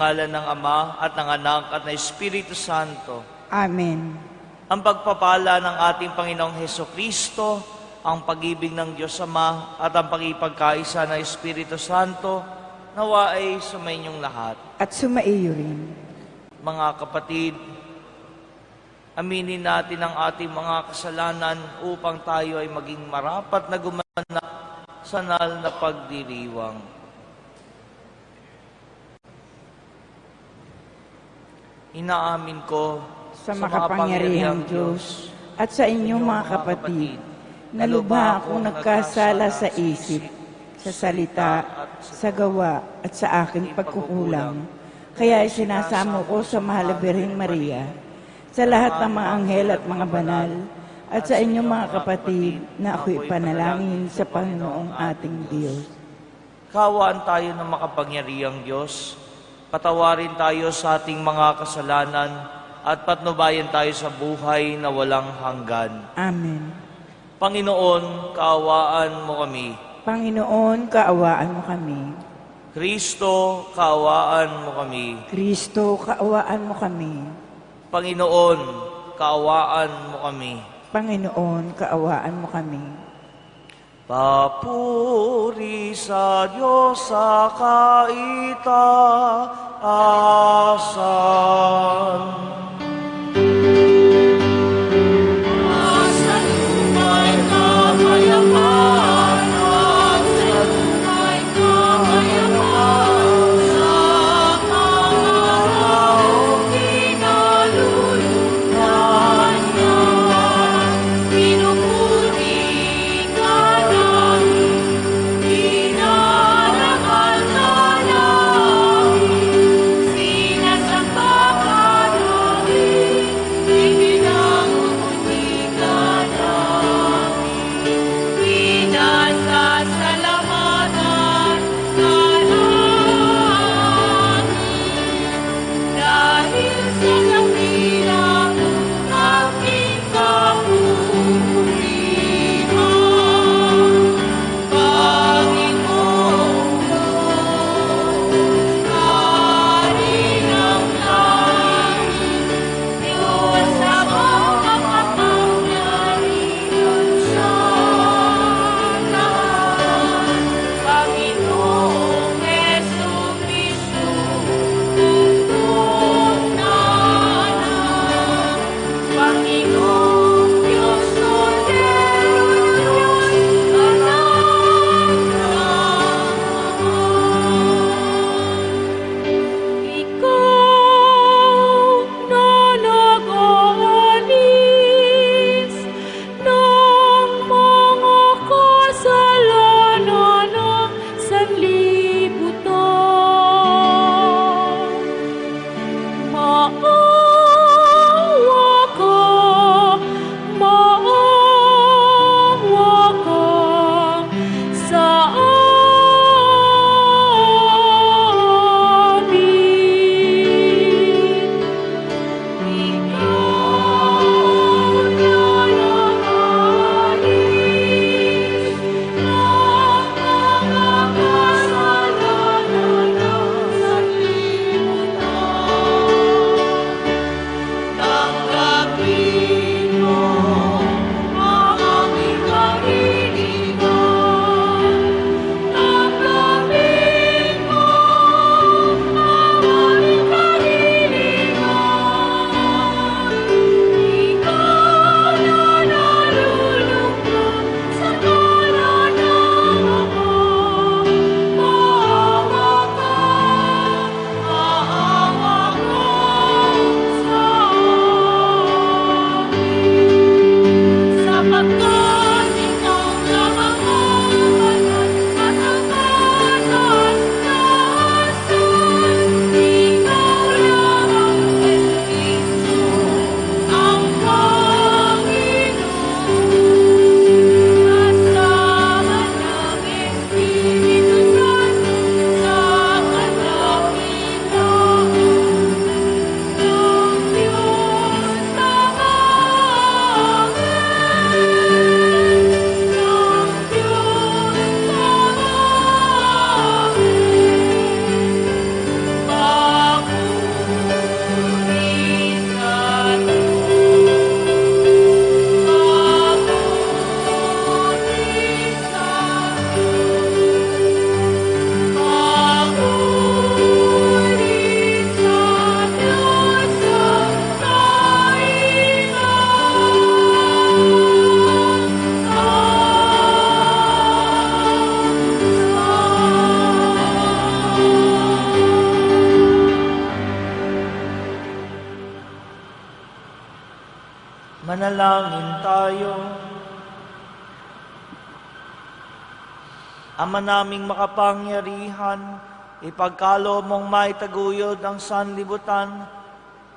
ngalan ng Ama at ng Anak at ng Espiritu Santo. Amen. Ang pagpapala ng ating Panginoong Hesukristo, ang pag-ibig ng Diyos Ama at ang pag-ipagkaisa ng Espiritu Santo, nawa ay sumainyong lahat. At sumaiyo rin. Mga kapatid, aminin natin ang ating mga kasalanan upang tayo ay maging marapat na gumanap sa banal na pagdiriwang. Inaamin ko Sa makapangyarihang Diyos at sa inyong mga kapatid, na lubha akong nagkasala sa isip, sa salita, sa gawa at sa aking pagkukulang. Kaya isinasamo ko sa mahal na Birheng Maria, sa lahat ng mga anghel at mga banal, at sa inyong mga kapatid na ako'y panalangin sa Panginoong ating Diyos. Kawaan tayo ng makapangyarihang Diyos, patawarin tayo sa ating mga kasalanan, at patnubayan tayo sa buhay na walang hanggan. Amen. Panginoon, kaawaan mo kami. Panginoon, kaawaan mo kami. Kristo, kaawaan mo kami. Kristo, kaawaan mo kami. Panginoon, kaawaan mo kami. Panginoon, kaawaan mo kami. Papuri sa Diyos sa kaitaasan. Manalangin tayo. Ama naming makapangyarihan, ipagkaloob mong maitaguyod ang sanlibutan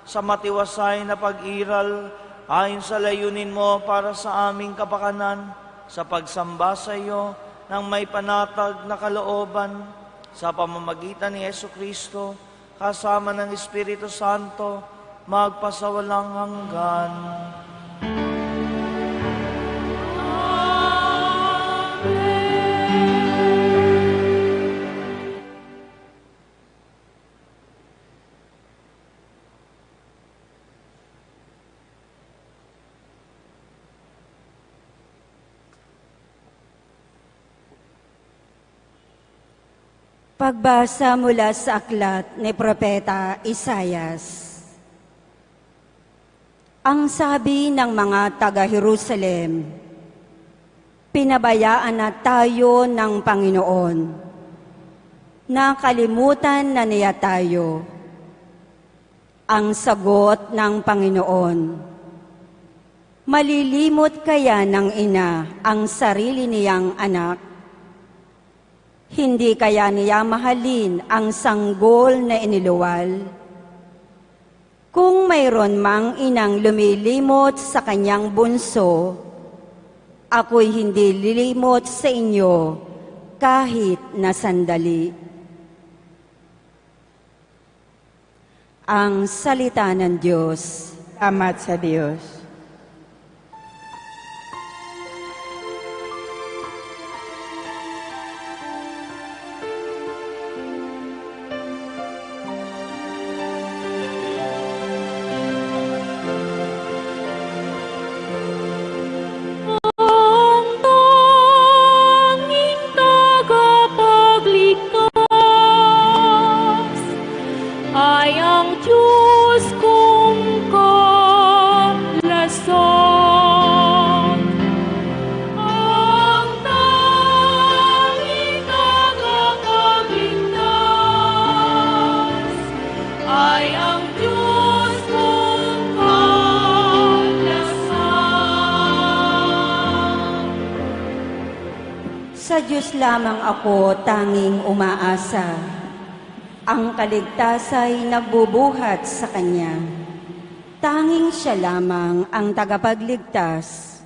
sa matiwasay na pag-iral ayon sa layunin mo para sa aming kapakanan sa pagsamba sa iyo ng may panatag na kalooban sa pamamagitan ni Jesucristo kasama ng Espiritu Santo magpasawalang hanggan. Pagbasa mula sa aklat ni Propeta Isayas. Ang sabi ng mga taga-Jerusalem, pinabayaan na tayo ng Panginoon. Nakalimutan na niya tayo. Ang sagot ng Panginoon, malilimot kaya ng ina ang sarili niyang anak? Hindi kaya niya mahalin ang sanggol na iniluwal? Kung mayroon mang inang lumilimot sa kanyang bunso, ako'y hindi lilimot sa inyo kahit na sandali. Ang salita ng Diyos. Salamat sa Diyos. Sa Diyos lamang ako tanging umaasa. Ang kaligtasa'y nagbubuhat sa Kanya. Tanging Siya lamang ang tagapagligtas,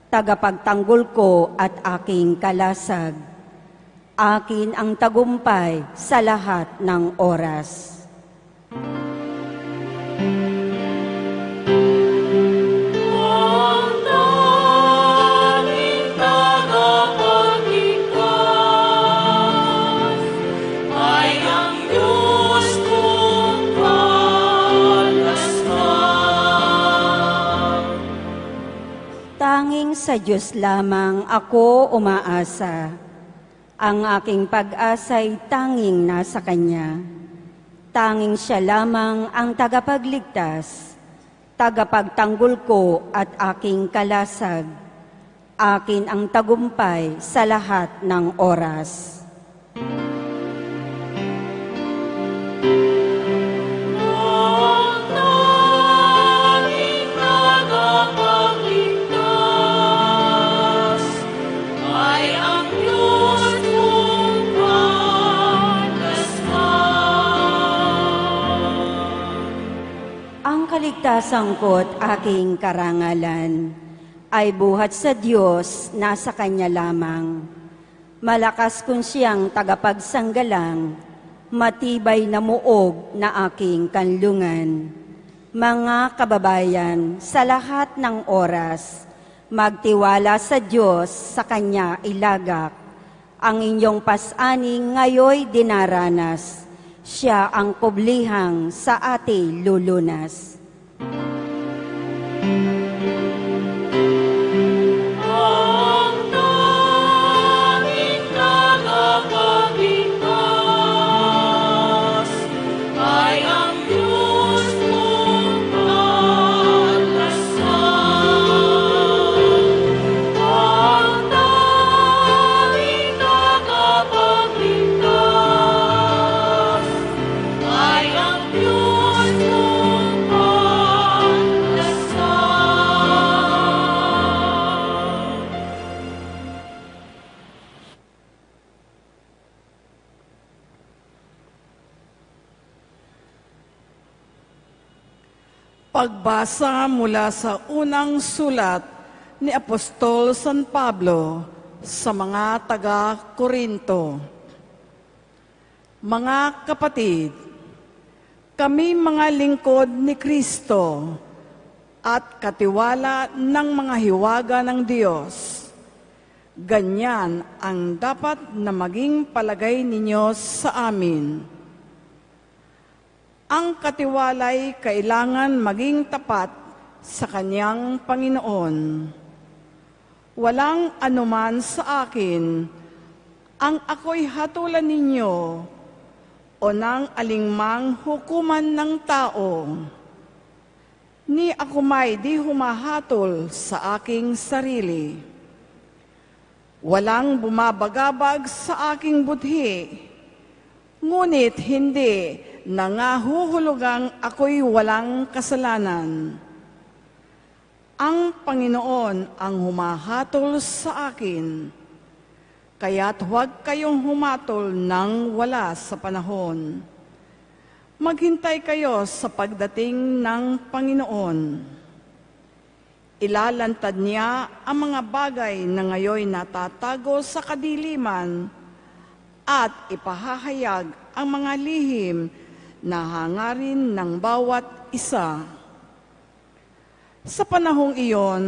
tagapagtanggol ko at aking kalasag. Akin ang tagumpay sa lahat ng oras. Tanging sa Diyos lamang ako umaasa. Ang aking pag-asa'y tanging nasa Kanya. Tanging Siya lamang ang tagapagligtas, tagapagtanggol ko at aking kalasag. Akin ang tagumpay sa lahat ng oras. Kaligtasan ko't aking karangalan ay buhat sa Diyos, nasa Kanya lamang. Malakas kung Siyang tagapagsanggalang, matibay na muog na aking kanlungan. Mga kababayan, sa lahat ng oras, magtiwala sa Diyos, sa Kanya ilagak. Ang inyong pasaning ngayoy dinaranas, Siya ang kublihang sa ati lulunas. Pagbasa mula sa unang sulat ni Apostol San Pablo sa mga taga-Korinto. Mga kapatid, kami mga lingkod ni Kristo at katiwala ng mga hiwaga ng Diyos. Ganyan ang dapat na maging palagay ninyo sa amin. Ang katiwala'y kailangan maging tapat sa Kanyang Panginoon. Walang anuman sa akin ang ako'y hatulan ninyo o ng alingmang hukuman ng tao. Ni ako may di humahatol sa aking sarili. Walang bumabagabag sa aking budhi, ngunit hindi nangahuhulugang ako'y walang kasalanan. Ang Panginoon ang humahatol sa akin, kaya't huwag kayong humatol ng wala sa panahon. Maghintay kayo sa pagdating ng Panginoon. Ilalantad niya ang mga bagay na ngayon natatago sa kadiliman at ipahahayag ang mga lihim na hangarin ng bawat isa. Sa panahong iyon,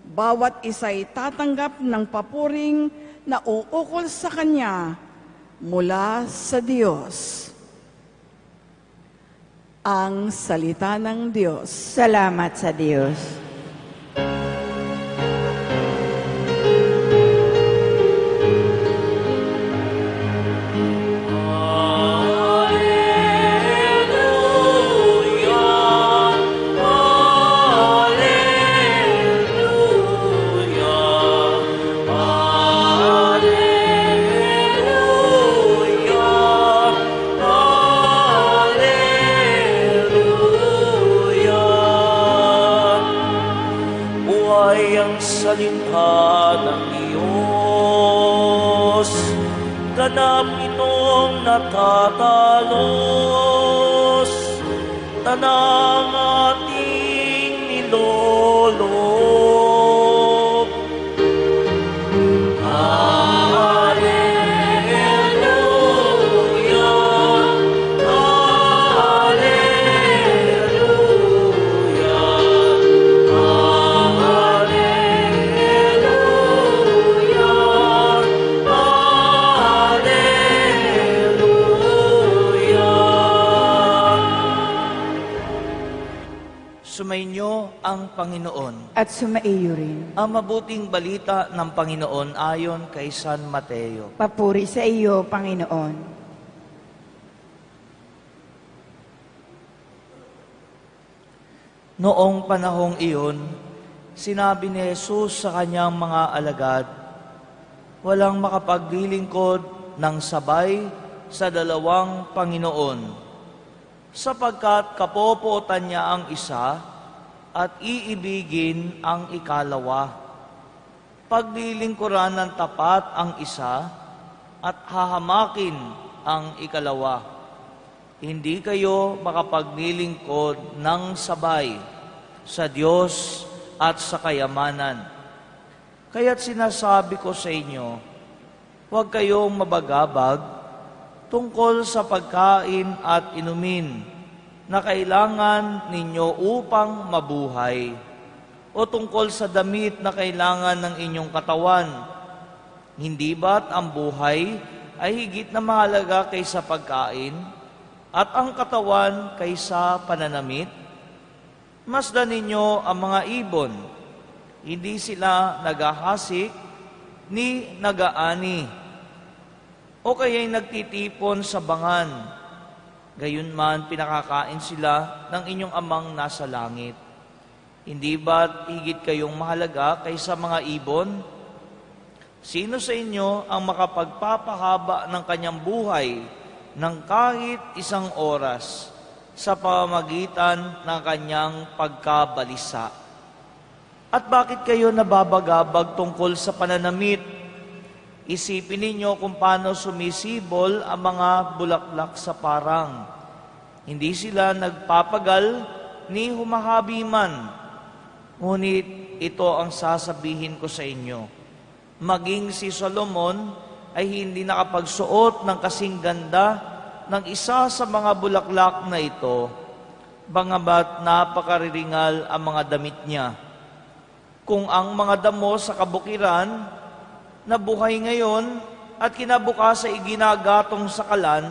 bawat isa'y tatanggap ng papuring na uukol sa Kanya mula sa Diyos. Ang salita ng Diyos. Salamat sa Diyos. Salita ng Diyos, ganap itong natatalos, tanang ating nilolob. Sumainyo ang Panginoon. At sumaiyo rin. Ang mabuting balita ng Panginoon ayon kay San Mateo. Papuri sa iyo, Panginoon. Noong panahong iyon, sinabi ni Jesus sa kanyang mga alagad, walang makapaglilingkod ng sabay sa dalawang Panginoon, sapagkat kapopotan niya ang isa at iibigin ang ikalawa. Paglilingkuran ng tapat ang isa at hahamakin ang ikalawa. Hindi kayo makapaglilingkod ng sabay sa Diyos at sa kayamanan. Kaya't sinasabi ko sa inyo, huwag kayong mabagabag tungkol sa pagkain at inumin na kailangan ninyo upang mabuhay, o tungkol sa damit na kailangan ng inyong katawan. Hindi ba't ang buhay ay higit na mahalaga kaysa pagkain, at ang katawan kaysa pananamit? Masdan ninyo ang mga ibon, hindi sila nagahasik ni nagaani, o kaya'y nagtitipon sa bangan. Gayunman pinakakain sila ng inyong amang nasa langit. Hindi ba't higit kayong mahalaga kaysa mga ibon? Sino sa inyo ang makapagpapahaba ng kanyang buhay ng kahit isang oras sa pamamagitan ng kanyang pagkabalisa? At bakit kayo nababagabag tungkol sa pananamit? Isipin ninyo kung paano sumisibol ang mga bulaklak sa parang. Hindi sila nagpapagal ni humahabi man. Ngunit ito ang sasabihin ko sa inyo. Maging si Solomon ay hindi nakapagsuot ng kasing ganda ng isa sa mga bulaklak na ito, bangabat napakariringal ang mga damit niya. Kung ang mga damo sa kabukiran na buhay ngayon at kinabukas ay ginagatong sa kalan,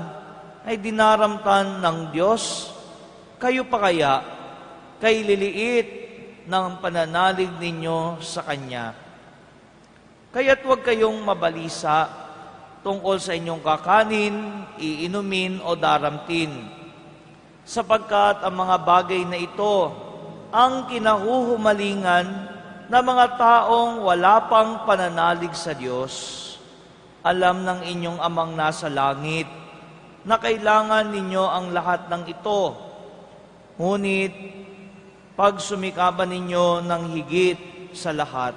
ay dinaramtan ng Diyos, kayo pa kaya kay liliit ng pananalig ninyo sa Kanya. Kaya't huwag kayong mabalisa tungkol sa inyong kakanin, iinumin o daramtin, sapagkat ang mga bagay na ito ang kinahuhumalingan ng mga taong wala pang pananalig sa Diyos. Alam ng inyong amang nasa langit na kailangan ninyo ang lahat ng ito. Ngunit pag sumikaban ninyo ng higit sa lahat,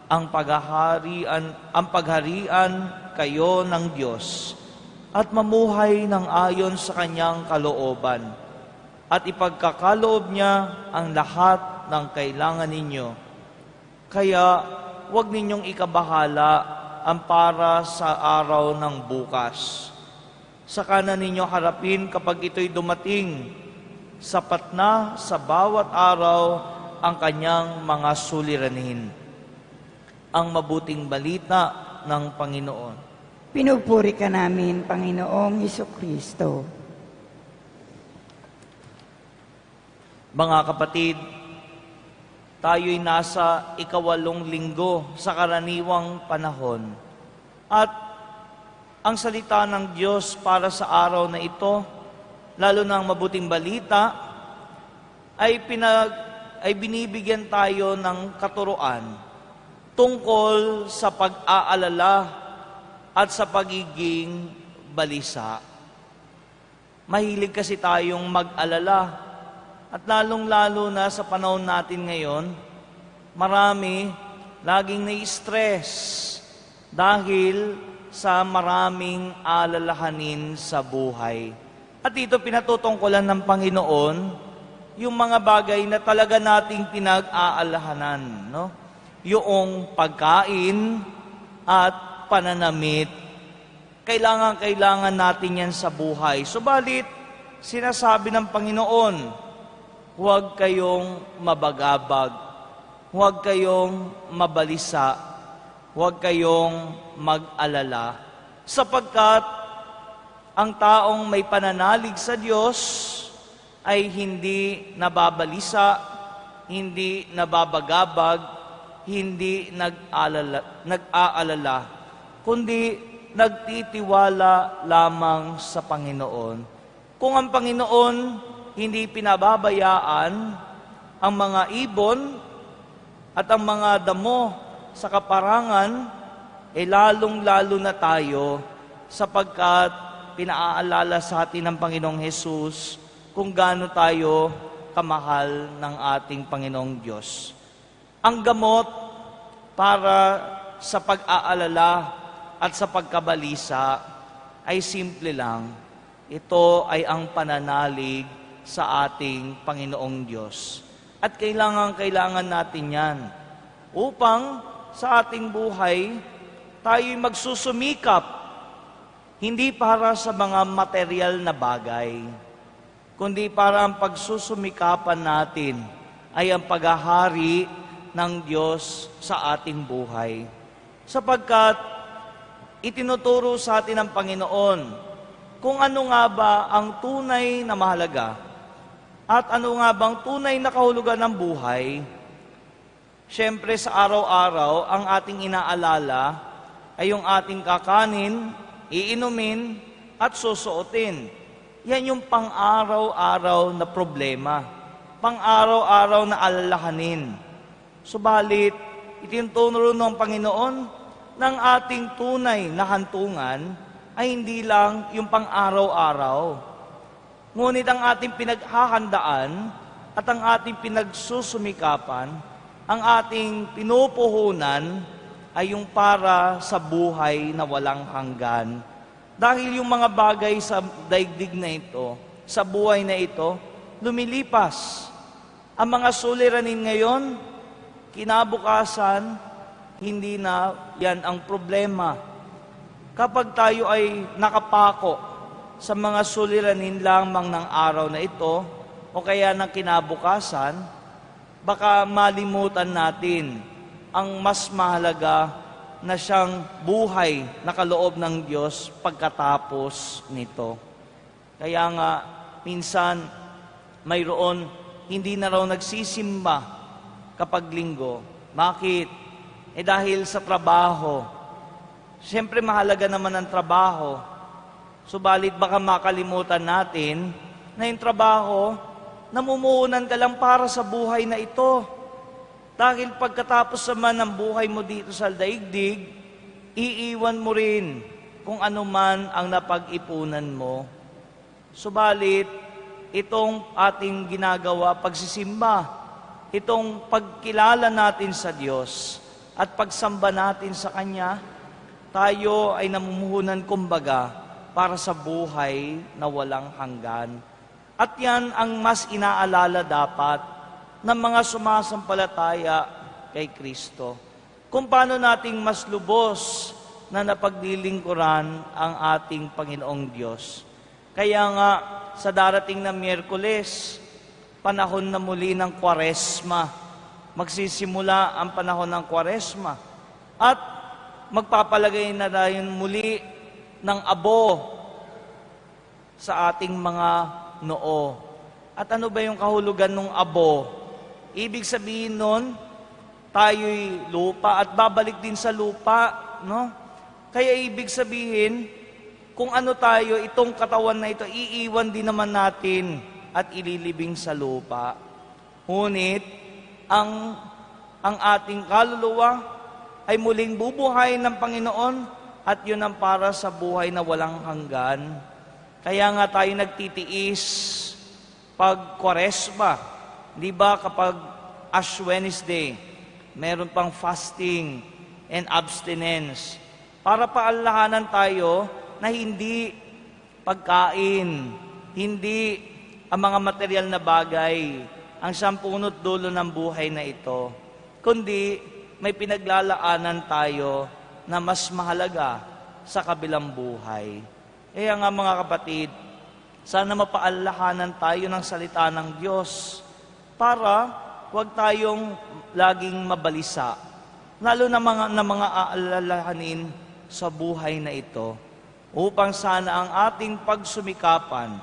ang pagharian kayo ng Diyos at mamuhay ng ayon sa Kanyang kalooban at ipagkakaloob niya ang lahat ng kailangan ninyo. Kaya huwag ninyong ikabahala ang para sa araw ng bukas. Saka na ninyo harapin kapag ito'y dumating, sapat na sa bawat araw ang kanyang mga suliranin. Ang mabuting balita ng Panginoon. Pinupuri ka namin, Panginoong Hesukristo. Mga kapatid, tayo'y nasa 8 linggo sa karaniwang panahon. At ang salita ng Diyos para sa araw na ito, lalo na ang mabuting balita, ay binibigyan tayo ng katuruan tungkol sa pag-aalala at sa pagiging balisa. Mahilig kasi tayong mag-alala. At lalong-lalo na sa panahon natin ngayon, marami laging nai-stress dahil sa maraming alalahanin sa buhay. At dito pinatutungkulan ng Panginoon yung mga bagay na talaga nating pinag-aalahanan, no? Yung pagkain at pananamit. Kailangan natin yan sa buhay. Subalit, sinasabi ng Panginoon, huwag kayong mabagabag, huwag kayong mabalisa, huwag kayong mag-alala, sapagkat ang taong may pananalig sa Diyos ay hindi nababalisa, hindi nababagabag, hindi nag-aalala, kundi nagtitiwala lamang sa Panginoon. Kung ang Panginoon hindi pinababayaan ang mga ibon at ang mga damo sa kaparangan, lalong-lalo na tayo sapagkat pinaalala sa atin ng Panginoong Hesus kung gaano tayo kamahal ng ating Panginoong Diyos. Ang gamot para sa pag-aalala at sa pagkabalisa ay simple lang. Ito ay ang pananalig sa ating Panginoong Diyos. At kailangan natin yan upang sa ating buhay, tayo'y magsusumikap, hindi para sa mga material na bagay, kundi para ang pagsusumikapan natin ay ang paghahari ng Diyos sa ating buhay. Sapagkat itinuturo sa atin ng Panginoon kung ano nga ba ang tunay na mahalaga at ano nga bang tunay na kahulugan ng buhay. Siyempre sa araw-araw, ang ating inaalala ay yung ating kakanin, iinumin, at susuotin. Yan yung pang-araw-araw na problema, pang-araw-araw na alalahanin. Subalit, itinuturo ng Panginoon ng ating tunay na hantungan ay hindi lang yung pang-araw-araw. Ngunit ang ating pinaghahandaan at ang ating pinagsusumikapan, ang ating pinupuhunan ay yung para sa buhay na walang hanggan. Dahil yung mga bagay sa daigdig na ito, sa buhay na ito, lumilipas. Ang mga suliranin ngayon, kinabukasan, hindi na yan ang problema. Kapag tayo ay nakapako sa mga suliranin lamang ng araw na ito, o kaya ng kinabukasan, baka malimutan natin ang mas mahalaga na siyang buhay na kaloob ng Diyos pagkatapos nito. Kaya nga, minsan, mayroon hindi na raw nagsisimba kapag linggo. Bakit? Dahil sa trabaho. Siyempre mahalaga naman ang trabaho. Subalit baka makalimutan natin na yung trabaho, namumuhunan ka lang para sa buhay na ito. Dahil pagkatapos naman ng buhay mo dito sa daigdig, iiwan mo rin kung ano man ang napag-ipunan mo. Subalit, itong ating ginagawa, pagsisimba, itong pagkilala natin sa Diyos at pagsamba natin sa Kanya, tayo ay namumuhunan kumbaga para sa buhay na walang hanggan. At yan ang mas inaalala dapat ng mga sumasampalataya kay Kristo. Kung paano nating mas lubos na napaglilingkuran ang ating Panginoong Diyos. Kaya nga, sa darating na Miyerkules, panahon na muli ng Kwaresma. Magsisimula ang panahon ng Kwaresma. At magpapalagay na rin muli ng abo sa ating mga noo. At ano ba yung kahulugan ng abo? Ibig sabihin nun, tayo'y lupa at babalik din sa lupa, no? Kaya ibig sabihin, kung ano tayo, itong katawan na ito, iiwan din naman natin at ililibing sa lupa. Ngunit, ang ating kaluluwa ay muling bubuhay ng Panginoon at yun ang para sa buhay na walang hanggan. Kaya nga tayo nagtitiis pag Kwaresma. Di ba kapag Ash Wednesday, meron pang fasting and abstinence para paalahanan tayo na hindi pagkain, hindi ang mga material na bagay ang siyang punot dulo ng buhay na ito, kundi may pinaglalaanan tayo na mas mahalaga sa kabilang buhay. Kaya nga mga kapatid, sana mapaalahanan tayo ng salita ng Diyos para huwag tayong laging mabalisa, lalo na mga aalalahanin sa buhay na ito, upang sana ang ating pagsumikapan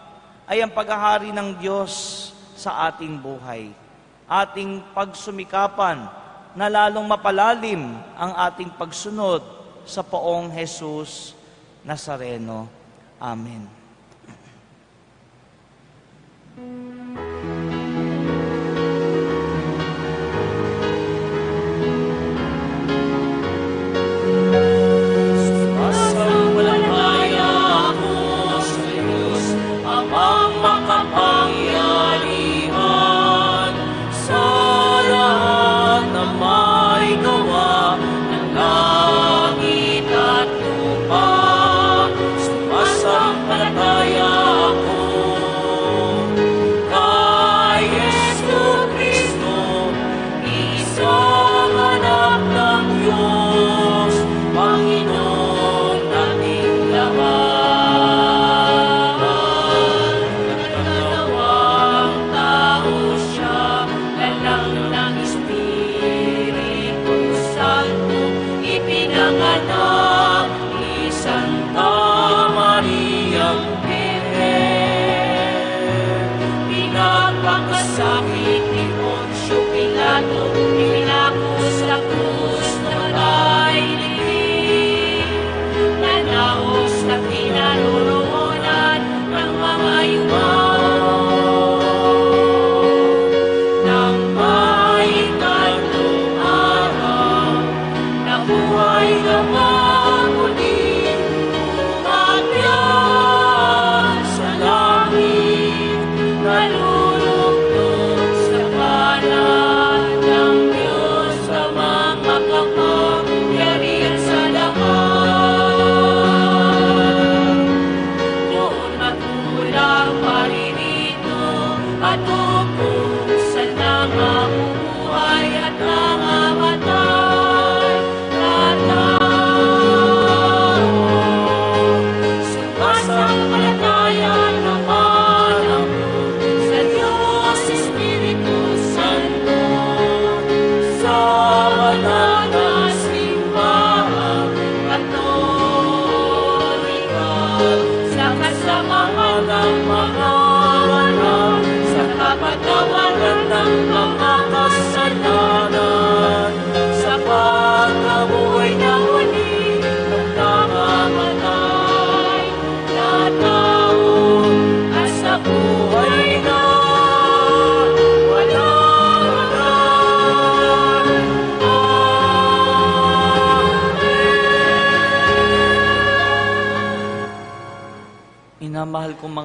ay ang paghahari ng Diyos sa ating buhay. Ating pagsumikapan na lalong mapalalim ang ating pagsunod sa Poong Jesus Nazareno. Amen. Sumasampalataya ako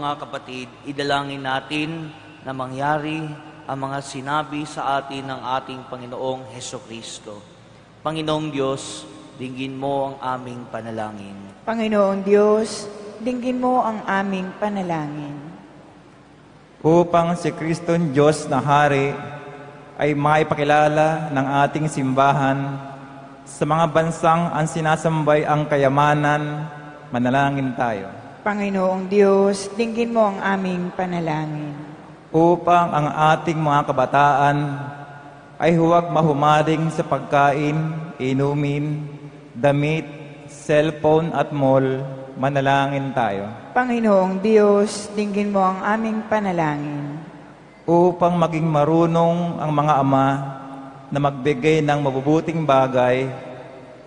mga kapatid, idalangin natin na mangyari ang mga sinabi sa atin ng ating Panginoong Hesukristo. Panginoong Diyos, dinggin mo ang aming panalangin. Panginoong Diyos, dinggin mo ang aming panalangin. Upang si Kristong Diyos na Hari ay maipakilala ng ating simbahan sa mga bansang ang sinasambay ang kayamanan, manalangin tayo. Panginoong Diyos, dinggin mo ang aming panalangin. Upang ang ating mga kabataan ay huwag mahumaling sa pagkain, inumin, damit, cellphone at mall, manalangin tayo. Panginoong Diyos, dinggin mo ang aming panalangin. Upang maging marunong ang mga ama na magbigay ng mabubuting bagay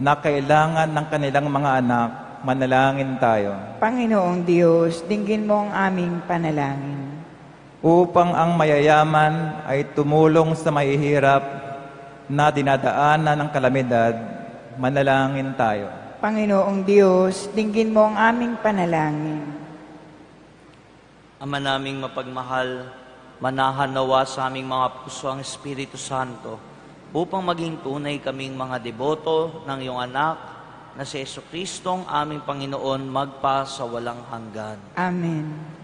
na kailangan ng kanilang mga anak, manalangin tayo. Panginoong Diyos, dinggin mo ang aming panalangin. Upang ang mayayaman ay tumulong sa mahihirap na dinadaanan ng kalamidad, manalangin tayo. Panginoong Diyos, dinggin mo ang aming panalangin. Ama naming mapagmahal, manahan nawa sa aming mga puso ang Espiritu Santo upang maging tunay kaming mga deboto ng iyong anak na si Jesucristong aming Panginoon magpa sa walang hanggan. Amen.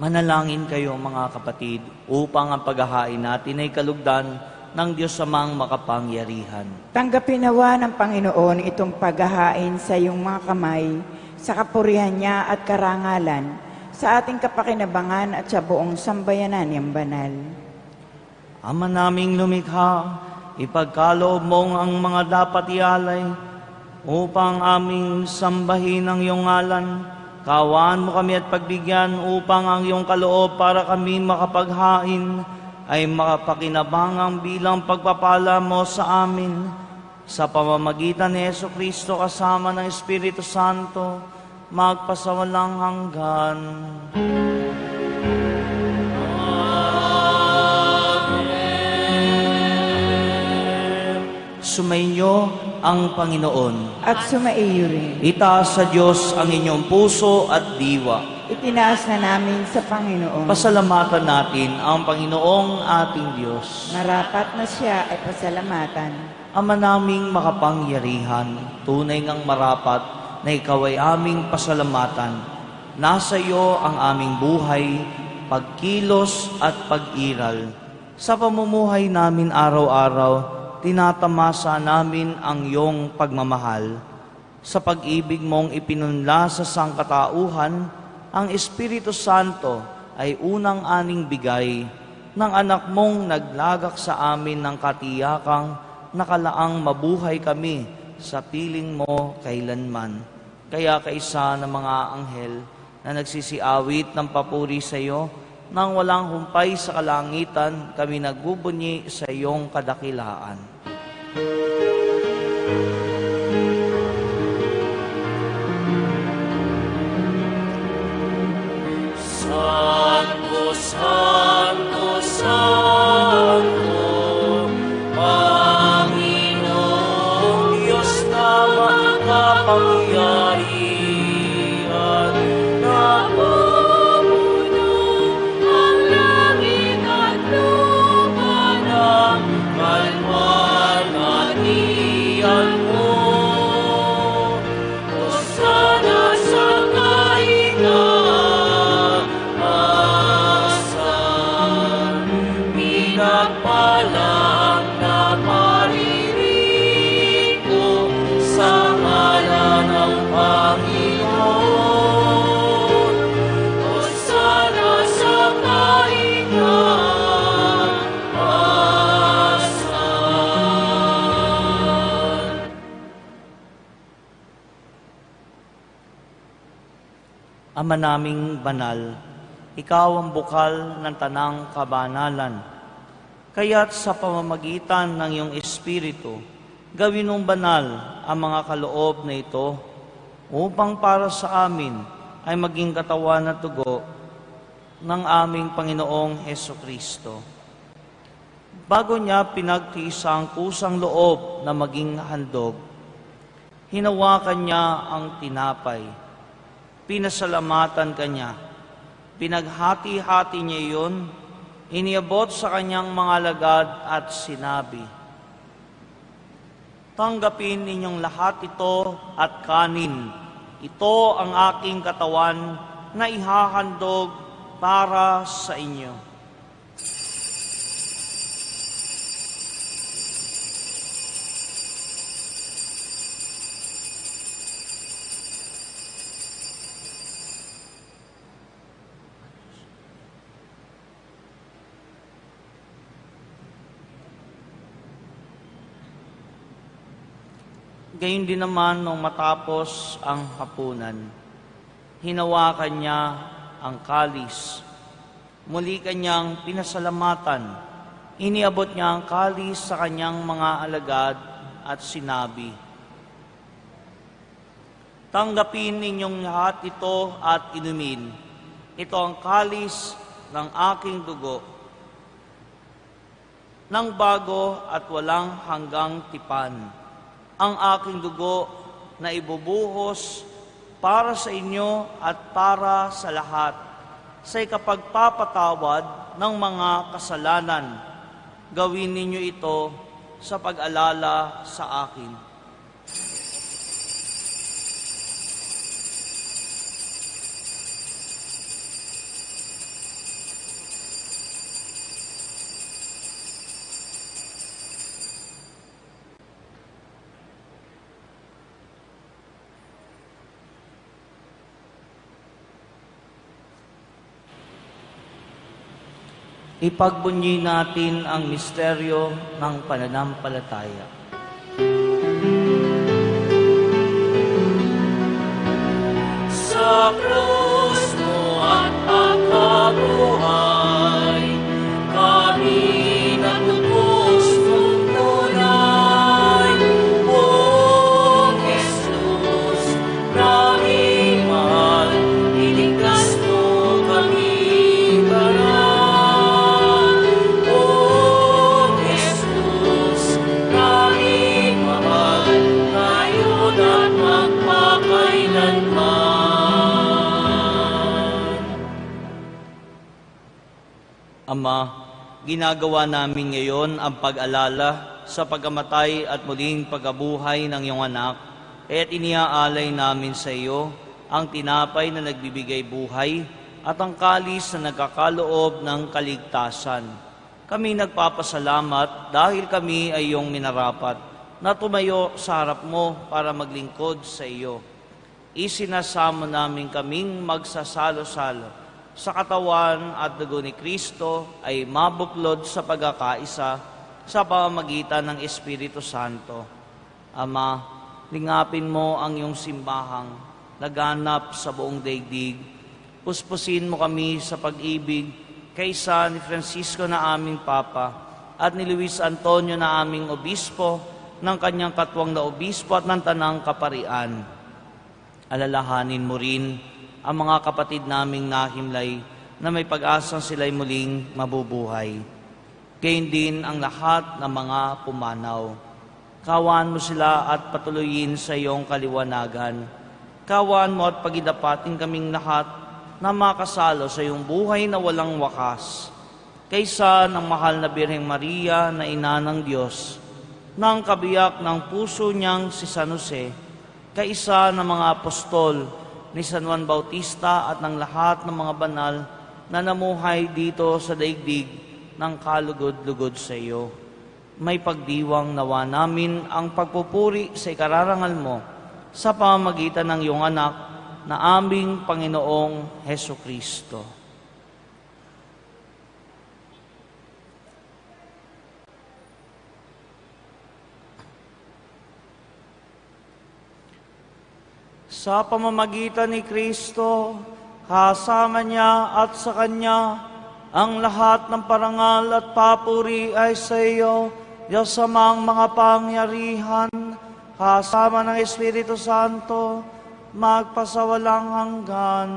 Manalangin kayo mga kapatid upang ang paghahain natin ay kalugdan ng Diyos Amang makapangyarihan. Tanggapin nawa ng Panginoon itong paghahain sa iyong mga kamay, sa kapurihan niya at karangalan, sa ating kapakinabangan at sa buong sambayanan niyang banal. Ama naming lumikha, ipagkaloob mong ang mga dapat ialay upang aming sambahin ang iyong ngalan. Kaawaan mo kami at pagbigyan upang ang iyong kaloob para kami makapaghain ay makapakinabangang bilang pagpapala mo sa amin sa pamamagitan ni Jesucristo kasama ng Espiritu Santo magpasawalang hanggan. Sumainyo ang Panginoon. At sumaiyo rin. Itaas sa Diyos ang inyong puso at diwa. Itinaas na namin sa Panginoon. Pasalamatan natin ang Panginoong ating Diyos. Marapat na siya ay pasalamatan. Ama naming makapangyarihan, tunay ngang marapat na ikaw ay aming pasalamatan. Nasa iyo ang aming buhay, pagkilos at pag-iral. Sa pamumuhay namin araw-araw, tinatamasa namin ang iyong pagmamahal. Sa pag-ibig mong ipinunla sa sangkatauhan, ang Espiritu Santo ay unang aning bigay ng anak mong naglagak sa amin ng katiyakang nakalaang mabuhay kami sa piling mo kailanman. Kaya kaisa ng mga anghel na nagsisiawit ng papuri sa iyo, nang walang humpay sa kalangitan, kami nagbubunyi sa iyong kadakilaan. Santo, Santo, Santo, Panginoong Diyos na makapangyarihan, napupuno ang langit at lupa ng kalwalhatian mo. Ama naming banal, ikaw ang bukal ng tanang kabanalan. Kaya't sa pamamagitan ng iyong Espiritu, gawin mong banal ang mga kaloob na ito upang para sa amin ay maging katawan at dugo ng aming Panginoong Hesukristo. Bago niya pinagtiis ang kusang loob na maging handog, hinawakan niya ang tinapay. Pinasalamatan kanya. Pinaghati-hati niya iyon, iniabot sa kanyang mga alagad at sinabi, "Tanggapin ninyong lahat ito at kanin. Ito ang aking katawan na ihahandog para sa inyo." Gayun din naman nung matapos ang hapunan, hinawakan niya ang kalis. Muli kanyang pinasalamatan. Iniabot niya ang kalis sa kanyang mga alagad at sinabi, "Tanggapin ninyong lahat ito at inumin. Ito ang kalis ng aking dugo, ng bago at walang hanggang tipan. Ang aking dugo na ibubuhos para sa inyo at para sa lahat sa ikapagpapatawad ng mga kasalanan. Gawin ninyo ito sa pag-alala sa akin." Ipagbunyi natin ang misteryo ng pananampalataya. Sa krus mo at pagkabuhay, kami natubos mong tunay. O Jesus, naming mahal, iligtas mo kami baral. Ama, ginagawa namin ngayon ang pag-alala sa pagkamatay at muling pagkabuhay ng iyong anak, kaya't iniaalay namin sa iyo ang tinapay na nagbibigay buhay at ang kalis na nagkakaloob ng kaligtasan. Kami nagpapasalamat dahil kami ay iyong minarapat na tumayo sa harap mo para maglingkod sa iyo. Isinasamo namin kaming magsasalo-salo sa katawan at dugo ni Kristo ay mabuklod sa pagkakaisa sa pamamagitan ng Espiritu Santo. Ama, lingapin mo ang iyong simbahang laganap sa buong daigdig. Puspusin mo kami sa pag-ibig kaysa ni Francisco na aming Papa at ni Luis Antonio na aming Obispo, ng kanyang katwang na Obispo at ng Tanang Kaparian. Alalahanin mo rin ang mga kapatid naming nahimlay na may pag-asang sila'y muling mabubuhay. Gayun din ang lahat ng mga pumanaw. Kawan mo sila at patuloyin sa iyong kaliwanagan. Kawan mo at pagidapatin kaming lahat na makasalo sa iyong buhay na walang wakas. Kaysa ng mahal na Birheng Maria na ina ng Diyos, ng kabiyak ng puso niyang si San Jose, kaisa ng mga apostol ni San Juan Bautista at ng lahat ng mga banal na namuhay dito sa daigdig ng kalugod-lugod sa iyo. May pagdiwang nawa namin ang pagpupuri sa ikararangal mo sa pamamagitan ng iyong anak na aming Panginoong Hesukristo. Sa pamamagitan ni Kristo, kasama niya at sa Kanya, ang lahat ng parangal at papuri ay sa iyo, Diyos amang mga pangyarihan, kasama ng Espiritu Santo, magpasawalang hanggan.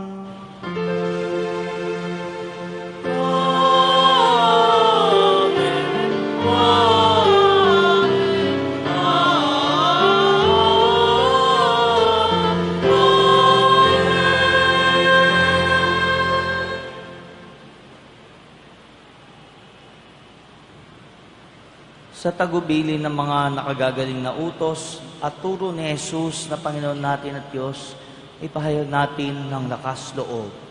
Sa tagubilin ng mga nakagagaling na utos at turo ni Jesus na Panginoon natin at Diyos, ipahayag natin ng lakas loob.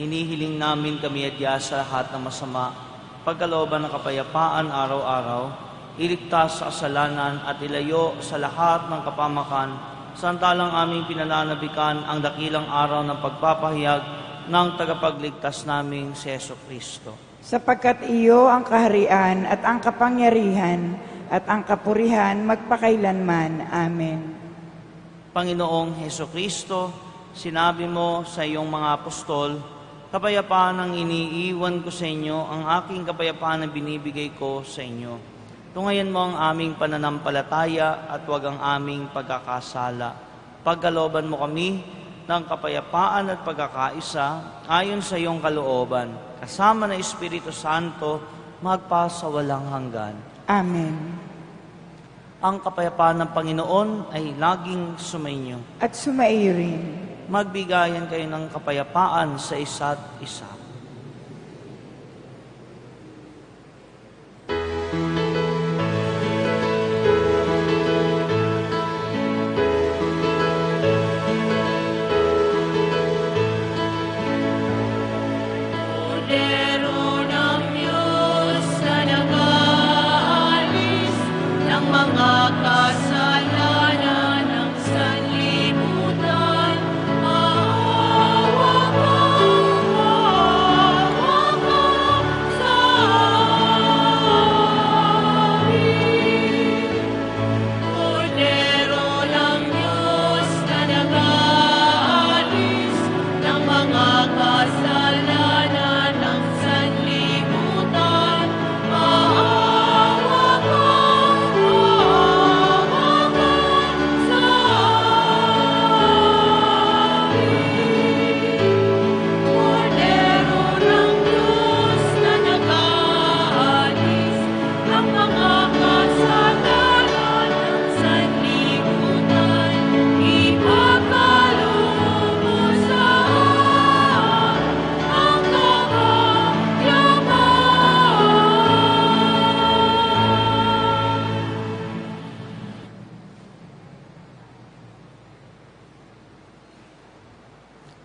Hinihiling namin kami adya sa lahat ng masama, pagkalooban ng kapayapaan araw-araw, iligtas sa kasalanan at ilayo sa lahat ng kapamakan, samantalang aming pinananabikan ang dakilang araw ng pagpapahayag ng tagapagligtas naming si Jesucristo. Sapagkat iyo ang kaharian at ang kapangyarihan at ang kapurihan magpakailanman. Amen. Panginoong Jesucristo, sinabi mo sa iyong mga apostol, kapayapaan ang iniiwan ko sa inyo, ang aking kapayapaan ang binibigay ko sa inyo. Tungayan mo ang aming pananampalataya at huwag ang aming pagkakasala. Pagkalooban mo kami ng kapayapaan at pagkakaisa ayon sa iyong kalooban, kasama ng Espiritu Santo, magpasawalang hanggan. Amen. Ang kapayapaan ng Panginoon ay laging sumainyo. At sumaiyo rin. Magbigayan kayo ng kapayapaan sa isa't isa. Maawa ka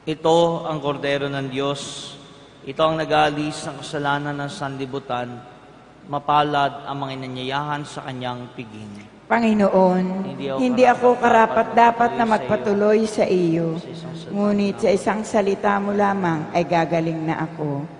Ito ang kordero ng Diyos. Ito ang nag-aalis ng kasalanan ng sanlibutan. Mapalad ang mga inanyayahan sa kanyang piging. Panginoon, hindi ako karapat-dapat na magpatuloy sa iyo, ngunit sa isang salita mo lamang ay gagaling na ako.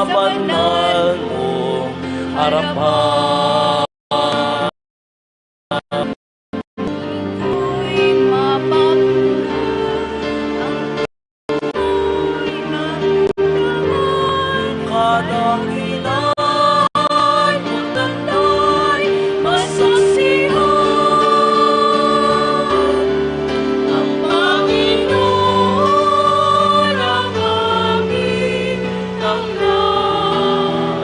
banal mong harapan. Kadakilan mo tanay masaksihan, ang Panginoon ang aming taklan.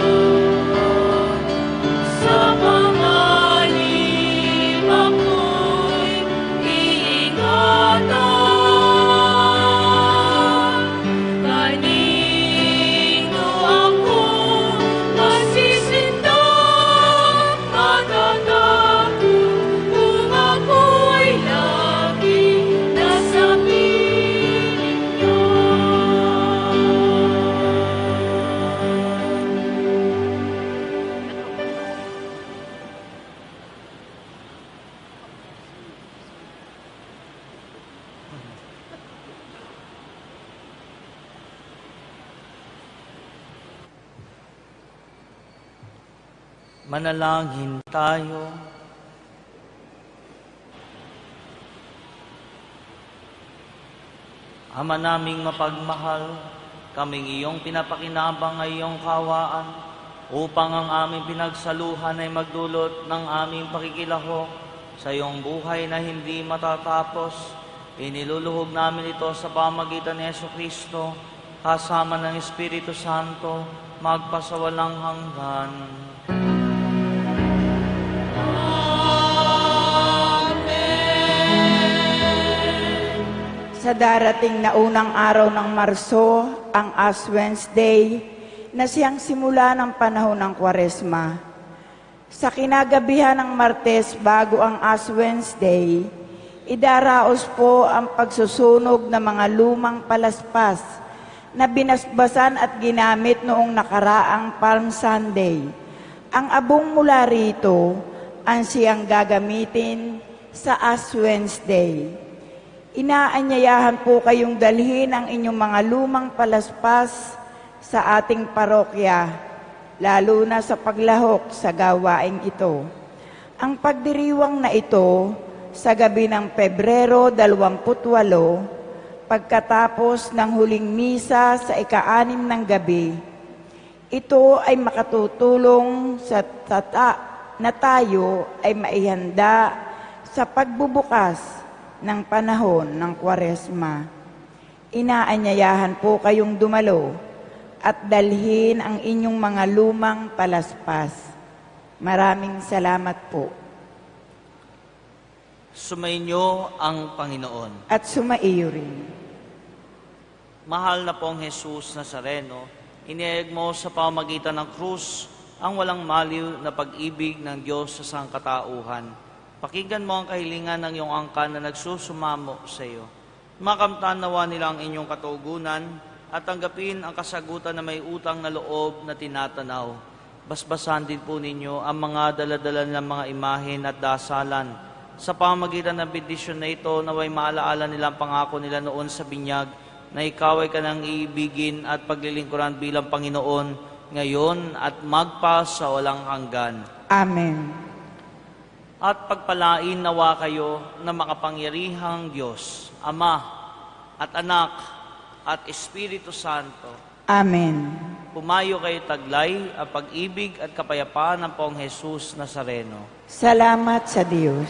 Sa panganib ako'y iingatan. Kanino ako masisindak, matatakot kung ako'y laging nasa piling niya. Manalangin tayo. Ama naming mapagmahal, kaming iyong pinapakinabang ay iyong kawaan upang ang aming pinagsaluhan ay magdulot ng aming pakikilahok sa iyong buhay na hindi matatapos. Iniluluhog namin ito sa pamagitan ni Jesucristo kasama ng Espiritu Santo magpasawalang hanggan. Sa darating na unang araw ng Marso, ang Ash Wednesday, na siyang simula ng panahon ng Kwaresma. Sa kinagabihan ng Martes bago ang Ash Wednesday, idaraos po ang pagsusunog ng mga lumang palaspas na binasbasan at ginamit noong nakaraang Palm Sunday. Ang abong mula rito ang siyang gagamitin sa Ash Wednesday. Inaanyayahan po kayong dalhin ang inyong mga lumang palaspas sa ating parokya, lalo na sa paglahok sa gawaing ito. Ang pagdiriwang na ito sa gabi ng Pebrero 28, pagkatapos ng huling misa sa ika-6 ng gabi, ito ay makatutulong na tayo ay maihanda sa pagbubukas ng panahon ng Kwaresma. Inaanyayahan po kayong dumalo at dalhin ang inyong mga lumang palaspas. Maraming salamat po. Sumainyo ang Panginoon. At sumaiyo rin. Mahal na pong Jesus Nazareno, inihayag mo sa pamagitan ng krus ang walang maliw na pag-ibig ng Diyos sa sangkatauhan. Pakinggan mo ang kahilingan ng iyong angkan na nagsusumamo sa iyo. Makamtan nawa nila ang inyong katugunan at tanggapin ang kasagutan na may utang na loob na tinatanaw. Basbasan din po ninyo ang mga daladala ng mga imahen at dasalan. Sa pamagitan ng bendisyon na ito, naway maalaala nila ang pangako nila noon sa binyag na ikaw ay kanang iibigin at paglilingkuran bilang Panginoon ngayon at magpa sa walang hanggan. Amen. At pagpalain nawa kayo na makapangyarihang Diyos, Ama at Anak at Espiritu Santo. Amen. Pumayo kayo taglay ang pag-ibig at kapayapaan ng Pong Jesus Nazareno. Salamat sa Diyos.